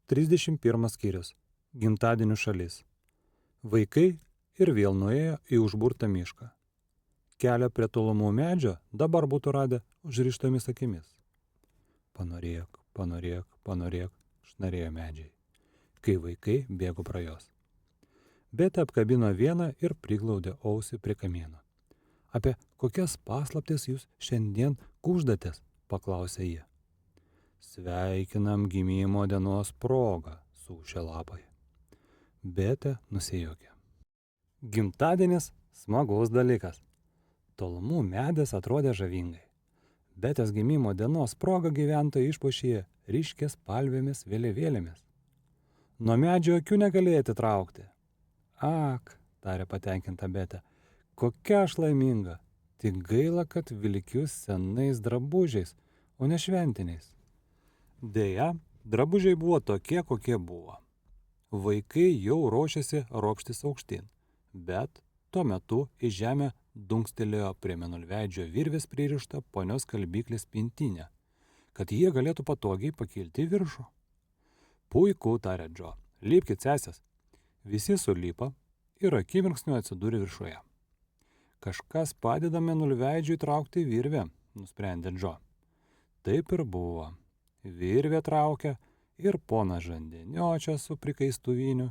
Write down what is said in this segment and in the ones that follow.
31 skyrius. Gimtadienių šalis. Vaikai ir vėl nuėjo į užburtą mišką. Kelią prie tolumų medžio dabar būtų radę užrištomis akimis. Panorėk, panorėk, panorėk, šnarėjo medžiai, kai vaikai bėgo pro jos. Bet apkabino vieną ir priglaudė ausį prie kamieno. Apie kokias paslaptis jūs šiandien kuždatės, paklausė jie. Sveikinam gimimo dienos progą, suūšė lapai. Betė nusijuokė. Gimtadienis smagus dalykas. Tolumų medis atrodė žavingai. Betės gimimo dienos proga gyventojai išpuošė ryškės spalvėmis vėliavėlėmis. Nuo medžio akių negalėjo atitraukti. Ak, tarė patenkinta Betė, kokia aš laiminga. Tik gaila, kad vilkiu senais drabužiais, o ne šventiniais. Deja, drabužiai buvo tokie, kokie buvo. Vaikai jau ruošėsi ropštis aukštyn, bet tuo metu į žemę dunkstelėjo prie mėnulveidžio virvės pririštą ponios skalbyklės pintinę, kad jie galėtų patogiai pakilti į viršų. Puiku, tarė Džo, lipkit sesės. Visi sulipa ir akimirksniu atsidūrė viršuje. Kažkas padeda mėnulveidžiui traukti virvę, nusprendė Džo. Taip ir buvo. Virvė traukė ir ponas Žandeniočias su prikaistuviniu,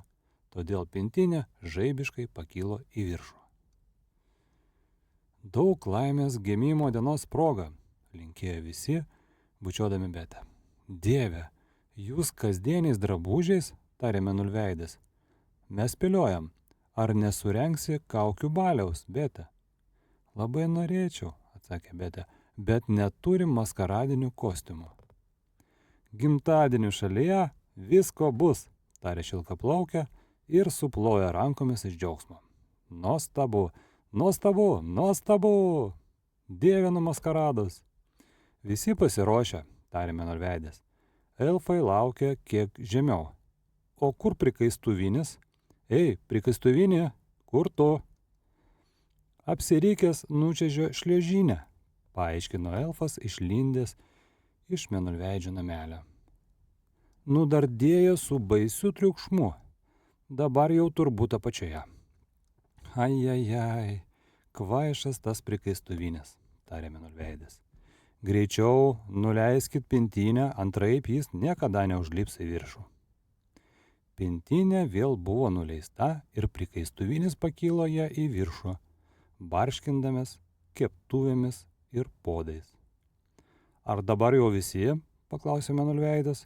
todėl pintinė žaibiškai pakilo į viršų. Daug laimės gimimo dienos proga, linkėjo visi, bučiuodami Betę. Dieve, jūs kasdieniais drabužiais, tarė mėnulveidis. Mes spėliojam, ar nesurengsi kaukių baliaus, Betė? Labai norėčiau, atsakė Betė, bet neturim maskaradinių kostiumų. Gimtadienių šalyje visko bus, tarė šilkaplaukė ir suplojo rankomis iš džiaugsmo. Nuostabu, nuostabu, nuostabu, dievinu maskaradus. Visi pasiruošę, tarė mėnulveidis. Elfai laukia kiek žemiau. O kur prikaistuvinis? Ei, prikaistuvinė, kur tu? Apsirikęs nučiažio šliežinę, paaiškino elfas išlindęs iš mėnulveidžio namelio. Nudardėjo su baisiu triukšmu. Dabar jau turbūt apačioje. Ai, kvaišas tas prikaistuvinis, tarė mėnulveidis. Greičiau nuleiskit pintinę, antraip jis niekada neužlips į viršų. Pintinė vėl buvo nuleista ir prikaistuvinis pakilo ją į viršų, barškindamas keptuvėmis ir podais. Ar dabar jau visi? Paklausė mėnulveidas.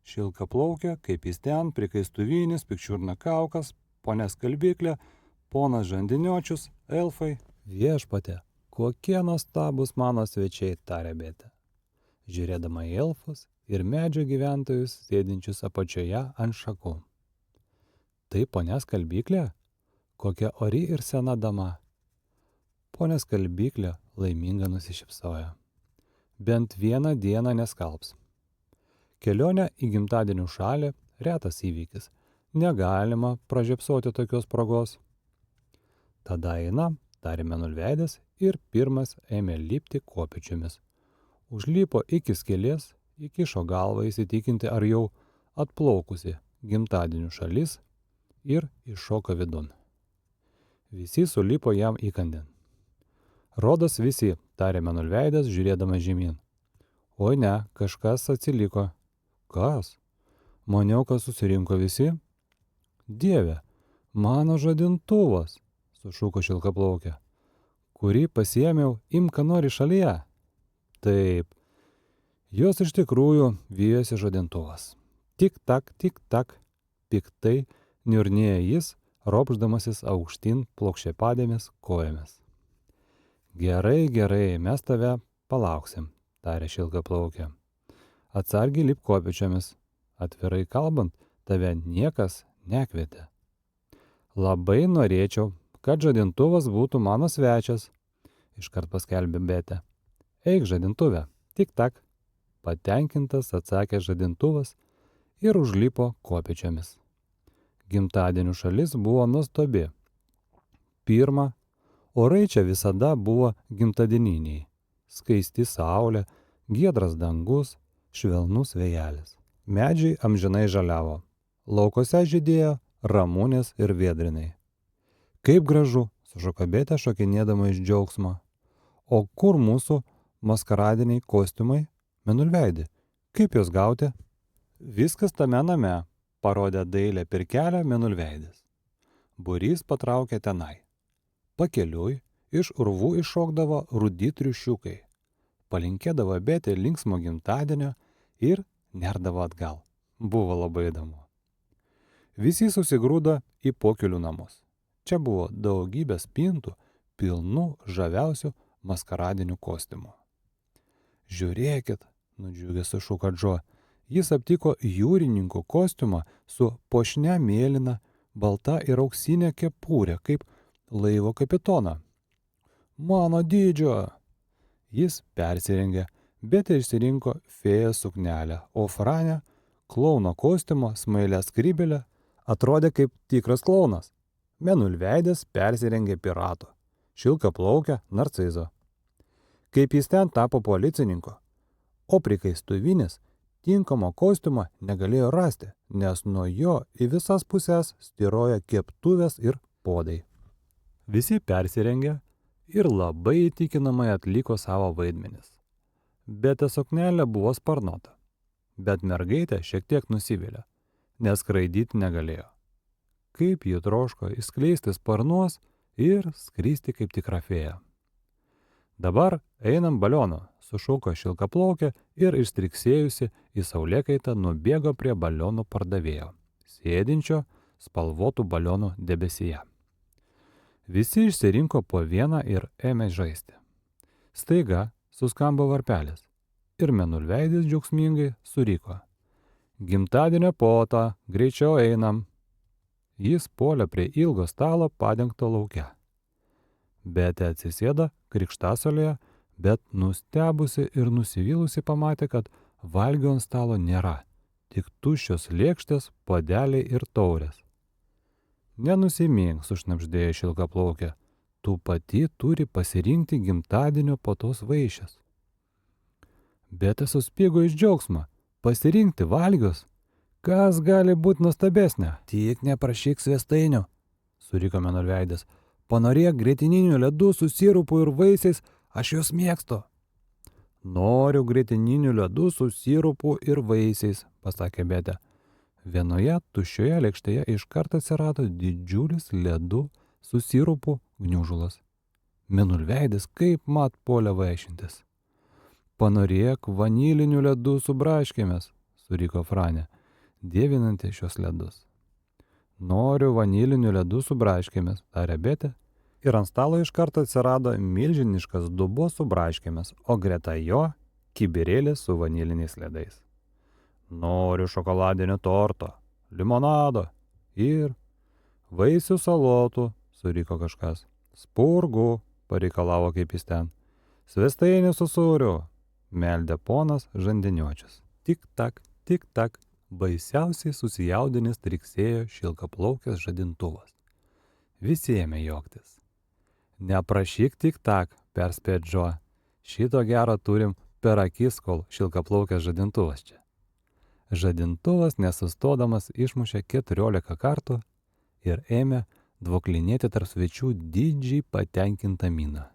Šilkaplaukė, kaip jis ten, prikaistuvinis, pikčiurna kaukas, ponia skalbyklė, ponas Žandiniočius, elfai. Viešpate, kokie nuostabus mano svečiai, tarė Betė, žiūrėdama į elfus ir medžio gyventojus sėdinčius apačioje ant šakų. Tai ponia skalbyklė? Kokia ori ir sena dama. Ponia skalbyklė laiminga nusišypsojo. Bent vieną dieną neskalbs. Kelionė į gimtadienių šalį retas įvykis. Negalima pražiopsoti tokios progos. Tada eina, tarė mėnulveidis ir pirmas ėmė lipti kopėčiomis. Užlipo iki skėlės, įkišo galvą įsitikinti, ar jau atplaukusi gimtadienių šalis ir iššoko vidun. Visi sulipo jam įkandin. Rodos visi, tarė mėnulveidas, žiūrėdamas žemyn. Oi ne, kažkas atsiliko. Kas? Maniau, kad susirinko visi? Dieve, mano žadintuvas, sušuko šilkaplaukė. Kurį pasiėmiau imką nori šalyje? Taip, jos iš tikrųjų vijosi žadintuvas. Tik tak, piktai niurnėjo jis, ropšdamasis aukštyn plokščiapadėmis kojomis. Gerai, mes tave palauksim, tarė šilkaplaukė. Atsargiai lip kopėčiomis. Atvirai kalbant, tave niekas nekvietė. Labai norėčiau, kad žadintuvas būtų mano svečias, iškart paskelbė Betė. Eik žadintuvę, tik tak, patenkintas atsakė žadintuvas ir užlipo kopėčiomis. Gimtadienių šalis buvo nuostabi. Pirma, orai čia visada buvo gimtadieniniai. Skaisti saulė, giedras dangus, švelnus vėjelis. Medžiai amžinai žaliavo. Laukose žydėjo ramunės ir vėdrinai. Kaip gražu, sušuko Betė šokinėdama iš džiaugsmo. O kur mūsų maskaradiniai kostiumai? Mėnulveidi, kaip juos gauti? Viskas tame name, parodė dailę pirkelę Mėnulveidis. Būrys patraukė tenai. Pakeliui iš urvų iššokdavo rudi triušiukai. Palinkėdavo Betė linksmo gimtadienio ir nerdavo atgal. Buvo labai įdomu. Visi susigrūdo į pokelių namus. Čia buvo daugybė spintų, pilnų žaviausių maskaradinių kostiumų. Žiūrėkit, nudžiugęs sušuko Džo, jis aptiko jūrininko kostiumą su puošnia mėlyna, balta ir auksinė kepurė, kaip laivo kapitono. Mano dydžio! Jis persirengė, bet išsirinko fėjos suknelę, o Franė, klauno kostiumo smailę skrybelę, atrodė kaip tikras klaunas. Mėnulveidis persirengė pirato, šilkaplaukę narcizo. Kaip jis ten tapo policininko, o prikaistuvinis tinkamo kostiumą negalėjo rasti, nes nuo jo į visas pusės styroja keptuvės ir podai. Visi persirengė ir labai įtikinamai atliko savo vaidmenis. Betė suknelė buvo sparnuota, bet mergaitė šiek tiek nusivylė, nes skraidyti negalėjo. Kaip ji troško išskleisti sparnuos ir skristi kaip tikra fėja. Dabar einam balionu, sušuko šilkaplaukė ir išstriksėjusi į saulėkaitą nubėgo prie balionų pardavėjo, sėdinčio spalvotų balionų debesyje. Visi išsirinko po vieną ir ėmė žaisti. Staiga suskambo varpelis ir Mėnulveidis džiaugsmingai suriko. Gimtadienio puota, greičiau einam. Jis puolė prie ilgo stalo padengto lauke. Betė atsisėdo krikštasolėje, bet nustebusi ir nusivylusi pamatė, kad valgio ant stalo nėra, tik tuščios lėkštės, puodeliai ir taurės. Nenusimink, sušnabždėjo šilkaplaukė, tu pati turi pasirinkti gimtadienio puotos vaišes. Betė suspigo iš džiaugsmo, pasirinkti valgius. Kas gali būti nuostabesnė? Tik neprašyk svestainių, suriko Mėnulveidis. Panorėk grietininių ledų su sirupu ir vaisiais, aš juos mėgstu. Noriu grietininių ledų su sirupu ir vaisiais, pasakė Betė. Vienoje tuščioje lėkštėje iškart atsirado didžiulis ledų su sirupu gniužulas. Mėnulveidis kaip mat puolė vaišintis. Panorėk vanilinių ledų su braškėmis, suriko Franė, dievinanti šios ledus. Noriu vanilinių ledų su braškėmis, tarė Betė, ir ant stalo iš karto atsirado milžiniškas dubuo su braškėmis, o greta jo kibirėlis su vaniliniais ledais. Noriu šokoladinio torto, limonado ir vaisių salotų, suriko kažkas. Spurgų, pareikalavo kaip jis ten. Svestainių su sūriu, meldė ponas Žandiniočius. Tik tak, baisiausiai susijaudinęs triksėjo šilkaplaukės žadintuvas. Visi ėmė juoktis. Neprašyk tik tak, perspėjo Džo. Šito gero turim per akis, kol šilkaplaukės žadintuvas čia. Žadintuvas nesustodamas išmušė 14 kartų ir ėmė dvoklinėti tarp svečių didžiai patenkintą miną.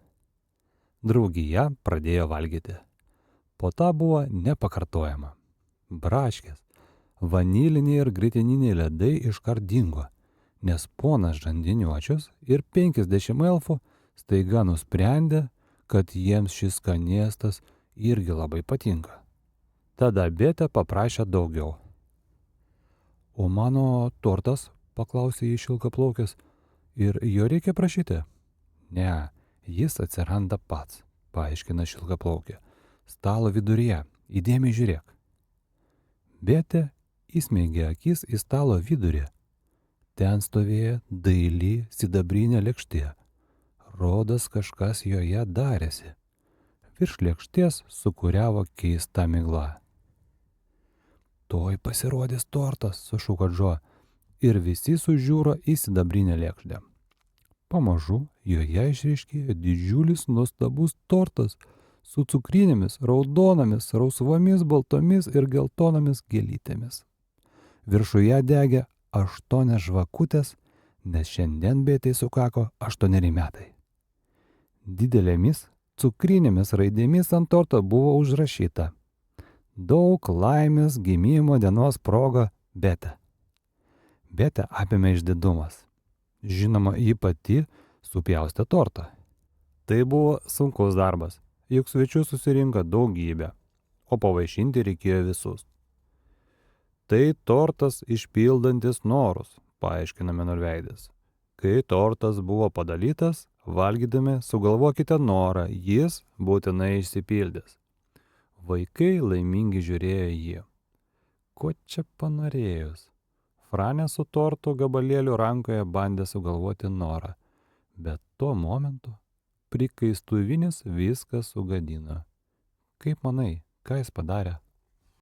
Draugija pradėjo valgyti. Puota buvo nepakartojama. Braškės, vaniliniai ir grietininiai ledai iškart dingo, nes ponas Žandiniočius ir 50 elfų staiga nusprendė, kad jiems šis skanėstas irgi labai patinka. Tada Betė paprašė daugiau. O mano tortas, paklausė jį šilkaplaukės, ir jo reikia prašyti? Ne, jis atsiranda pats, paaiškina šilkaplaukė. Stalo viduryje, įdėmiai žiūrėk. Betė įsmeigė akis į stalo vidurį. Ten stovėjo daili sidabrinė lėkštė. Rodos kažkas joje darėsi. Virš lėkštės sukūriavo keista migla. Tuoj pasirodys tortas, sušuko Džo, ir visi sužiūro į sidabrinę lėkštę. Pamažu joje išryškėjo didžiulis nuostabus tortas su cukrinėmis, raudonomis, rausvomis, baltomis ir geltonomis gėlytėmis. Viršuje degė 8 žvakutės, nes šiandien Betei sukako 8 metai. Didelėmis cukrinėmis raidėmis ant torto buvo užrašyta: daug laimės gimimo dienos proga, Bete. Betę apėmė išdidumas. Žinoma, ji pati supjaustė tortą. Tai buvo sunkus darbas, juk svečių susirinko daugybė, o pavaišinti reikėjo visus. Tai tortas išpildantis norus, paaiškina Menorveidis. Kai tortas buvo padalytas, valgydami sugalvokite norą, jis būtinai išsipildys. Vaikai laimingi žiūrėjo jį. Ko čia panorėjus? Franė su torto gabalėliu rankoje bandė sugalvoti norą, bet tuo momentu prikaistuvinis viską sugadino. Kaip manai, ką jis padarė?